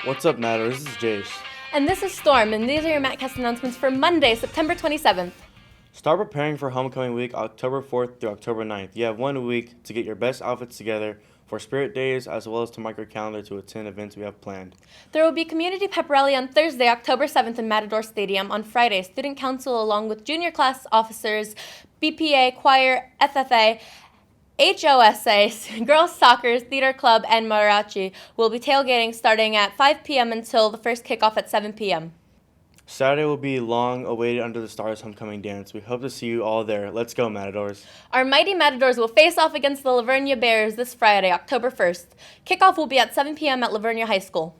What's up, Matter? This is Jace. And this is Storm, and these are your MatCast announcements for Monday, September 27th. Start preparing for homecoming week, October 4th through October 9th. You have 1 week to get your best outfits together for Spirit Days, as well as to mark your calendar to attend events we have planned. There will be Community Pep Rally on Thursday, October 7th in Matador Stadium. On Friday, Student Council, along with junior class officers, BPA, choir, FFA, HOSA, girls soccer, theater club, and mariachi will be tailgating starting at 5 p.m. until the first kickoff at 7 p.m. Saturday will be long-awaited Under the Stars homecoming dance. We hope to see you all there. Let's go, Matadors. Our mighty Matadors will face off against the Lavernia Bears this Friday, October 1st. Kickoff will be at 7 p.m. at Lavernia High School.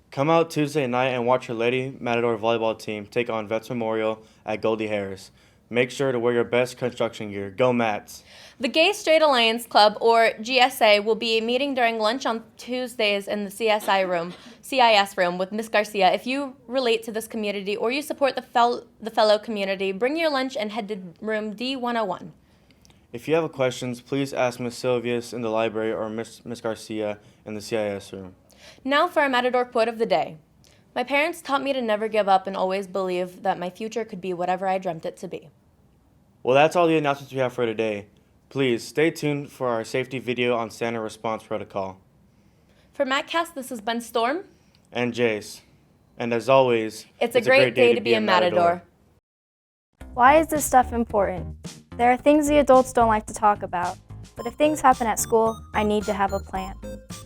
Come out Tuesday night and watch your Lady Matador volleyball team take on Vets Memorial at Goldie Harris. Make sure to wear your best construction gear. Go Mats! The Gay Straight Alliance Club, or GSA, will be meeting during lunch on Tuesdays in the CIS room with Ms. Garcia. If you relate to this community or you support the fellow community, bring your lunch and head to room D101. If you have questions, please ask Ms. Silvius in the library or Ms. Garcia in the CIS room. Now for our Matador quote of the day. My parents taught me to never give up and always believe that my future could be whatever I dreamt it to be. Well, that's all the announcements we have for today. Please stay tuned for our safety video on standard response protocol. For MatCast, this is Ben Storm. And Jace. And as always, it's a great day to be a Matador. Why is this stuff important? There are things the adults don't like to talk about. But if things happen at school, I need to have a plan.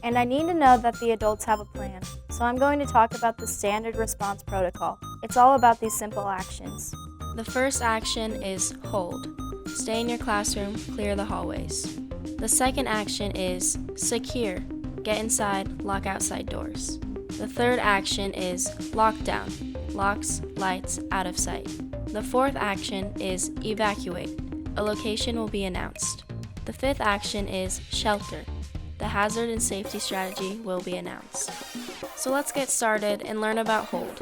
And I need to know that the adults have a plan. So I'm going to talk about the standard response protocol. It's all about these simple actions. The first action is hold. Stay in your classroom, clear the hallways. The second action is secure. Get inside, lock outside doors. The third action is lockdown. Locks, lights, out of sight. The fourth action is evacuate. A location will be announced. The fifth action is shelter. The hazard and safety strategy will be announced. So let's get started and learn about hold.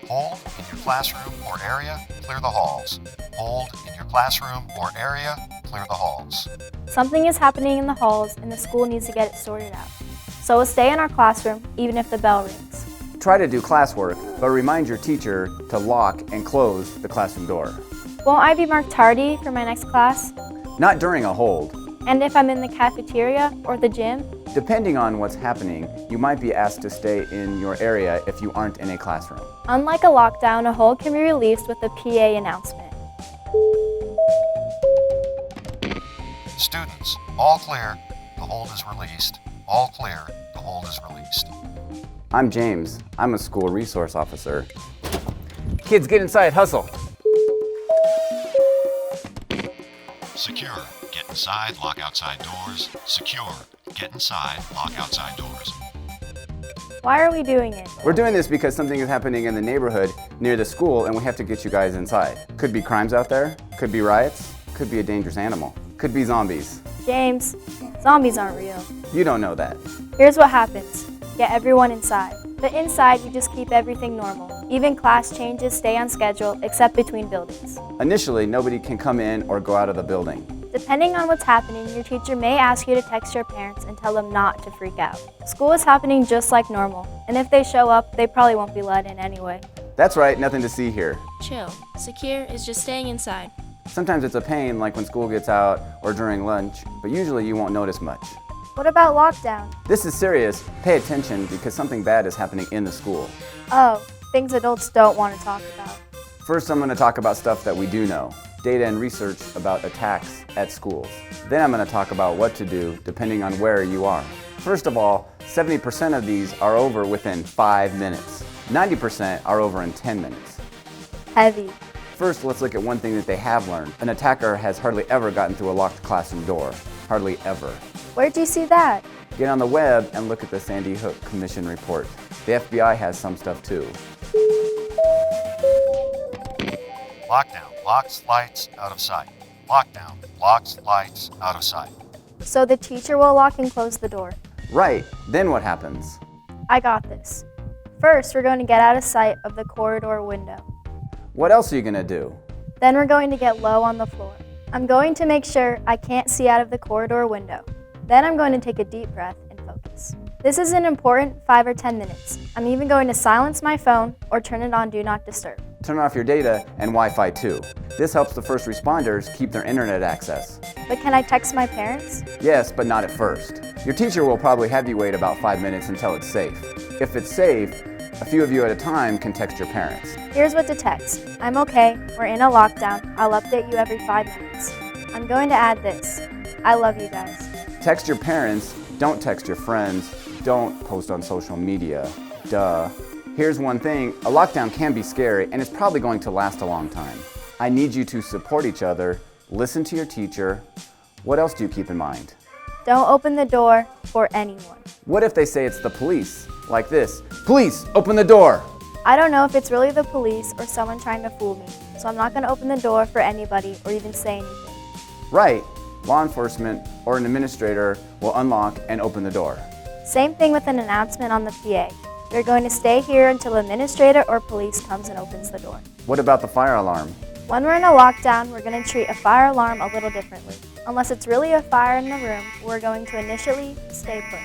Hold in your classroom or area, clear the halls. Hold in your classroom or area, clear the halls. Something is happening in the halls and the school needs to get it sorted out. So we'll stay in our classroom even if the bell rings. Try to do classwork, but remind your teacher to lock and close the classroom door. Won't I be marked tardy for my next class? Not during a hold. And if I'm in the cafeteria or the gym? Depending on what's happening, you might be asked to stay in your area if you aren't in a classroom. Unlike a lockdown, a hold can be released with a PA announcement. Students, all clear, the hold is released. All clear, the hold is released. I'm James. I'm a school resource officer. Kids, get inside, hustle. Secure, get inside, lock outside doors. Secure, get inside, lock outside doors. Why are we doing it? We're doing this because something is happening in the neighborhood near the school and we have to get you guys inside. Could be crimes out there, could be riots, could be a dangerous animal, could be zombies. James, zombies aren't real. You don't know that. Here's what happens. Get everyone inside. But inside, you just keep everything normal. Even class changes stay on schedule except between buildings. Initially, nobody can come in or go out of the building. Depending on what's happening, your teacher may ask you to text your parents and tell them not to freak out. School is happening just like normal, and if they show up, they probably won't be let in anyway. That's right, nothing to see here. Chill. Secure is just staying inside. Sometimes it's a pain, like when school gets out or during lunch, but usually you won't notice much. What about lockdown? This is serious. Pay attention because something bad is happening in the school. Oh, things adults don't want to talk about. First, I'm going to talk about stuff that we do know. Data and research about attacks at schools. Then I'm going to talk about what to do depending on where you are. First of all, 70% of these are over within 5 minutes. 90% are over in 10 minutes. Heavy. First, let's look at one thing that they have learned. An attacker has hardly ever gotten through a locked classroom door. Hardly ever. Where'd you see that? Get on the web and look at the Sandy Hook Commission report. The FBI has some stuff too. Lockdown, locks, lights, out of sight. Lockdown, locks, lights, out of sight. So the teacher will lock and close the door. Right, then what happens? I got this. First, we're going to get out of sight of the corridor window. What else are you going to do? Then we're going to get low on the floor. I'm going to make sure I can't see out of the corridor window. Then I'm going to take a deep breath and focus. this. This isn't important 5 or 10 minutes. I'm even going to silence my phone or turn it on Do Not Disturb. Turn off your data and Wi-Fi too. This helps the first responders keep their internet access. But can I text my parents? Yes, but not at first. Your teacher will probably have you wait about 5 minutes until it's safe. If it's safe, a few of you at a time can text your parents. Here's what to text. I'm okay, we're in a lockdown, I'll update you every 5 minutes. I'm going to add this. I love you guys. Text your parents, don't text your friends, don't post on social media. Duh. Here's one thing, a lockdown can be scary and it's probably going to last a long time. I need you to support each other, listen to your teacher. What else do you keep in mind? Don't open the door for anyone. What if they say it's the police? Like this, police, open the door! I don't know if it's really the police or someone trying to fool me, so I'm not going to open the door for anybody or even say anything. Right, law enforcement or an administrator will unlock and open the door. Same thing with an announcement on the PA. You're going to stay here until the administrator or police comes and opens the door. What about the fire alarm? When we're in a lockdown, we're going to treat a fire alarm a little differently. Unless it's really a fire in the room, we're going to initially stay put.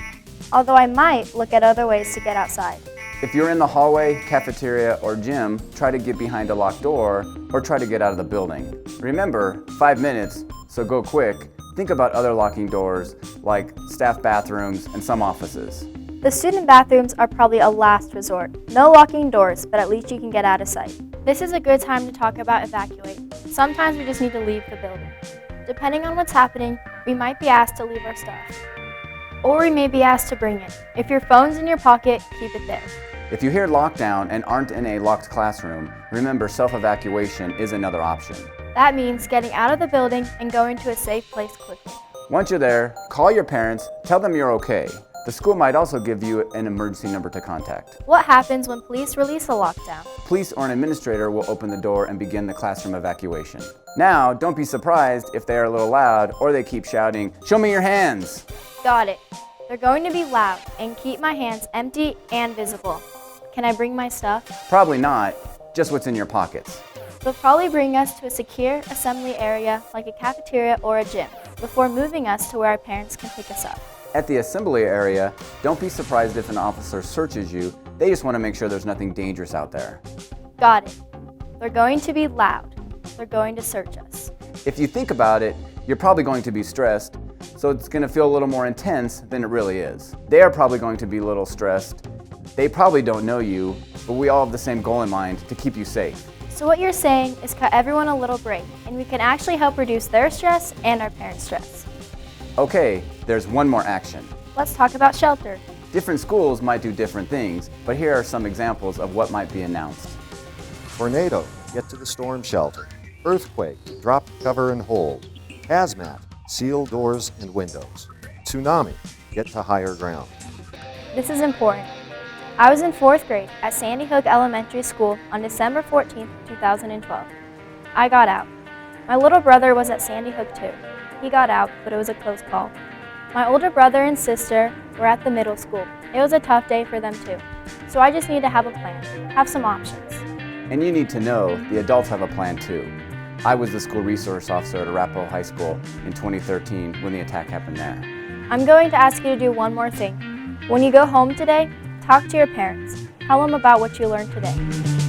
Although I might look at other ways to get outside. If you're in the hallway, cafeteria, or gym, try to get behind a locked door or try to get out of the building. Remember, 5 minutes, so go quick. Think about other locking doors like staff bathrooms and some offices. The student bathrooms are probably a last resort. No locking doors, but at least you can get out of sight. This is a good time to talk about evacuate. Sometimes we just need to leave the building. Depending on what's happening, we might be asked to leave our stuff. Or we may be asked to bring it. If your phone's in your pocket, keep it there. If you hear lockdown and aren't in a locked classroom, remember self-evacuation is another option. That means getting out of the building and going to a safe place quickly. Once you're there, call your parents, tell them you're okay. The school might also give you an emergency number to contact. What happens when police release a lockdown? Police or an administrator will open the door and begin the classroom evacuation. Now, don't be surprised if they are a little loud or they keep shouting, "Show me your hands!" Got it. They're going to be loud and keep my hands empty and visible. Can I bring my stuff? Probably not, just what's in your pockets. They'll probably bring us to a secure assembly area like a cafeteria or a gym before moving us to where our parents can pick us up. At the assembly area, don't be surprised if an officer searches you. They just want to make sure there's nothing dangerous out there. Got it. They're going to be loud. They're going to search us. If you think about it, you're probably going to be stressed, so it's going to feel a little more intense than it really is. They are probably going to be a little stressed. They probably don't know you, but we all have the same goal in mind, to keep you safe. So what you're saying is cut everyone a little break, and we can actually help reduce their stress and our parents' stress. Okay, there's one more action. Let's talk about shelter. Different schools might do different things, but here are some examples of what might be announced. Tornado, get to the storm shelter. Earthquake, drop, cover, and hold. Hazmat, seal doors and windows. Tsunami, get to higher ground. This is important. I was in 4th grade at Sandy Hook Elementary School on December 14, 2012. I got out. My little brother was at Sandy Hook too. He got out, but it was a close call. My older brother and sister were at the middle school. It was a tough day for them too. So I just need to have a plan, have some options. And you need to know the adults have a plan too. I was the school resource officer at Arapahoe High School in 2013 when the attack happened there. I'm going to ask you to do one more thing. When you go home today, talk to your parents. Tell them about what you learned today.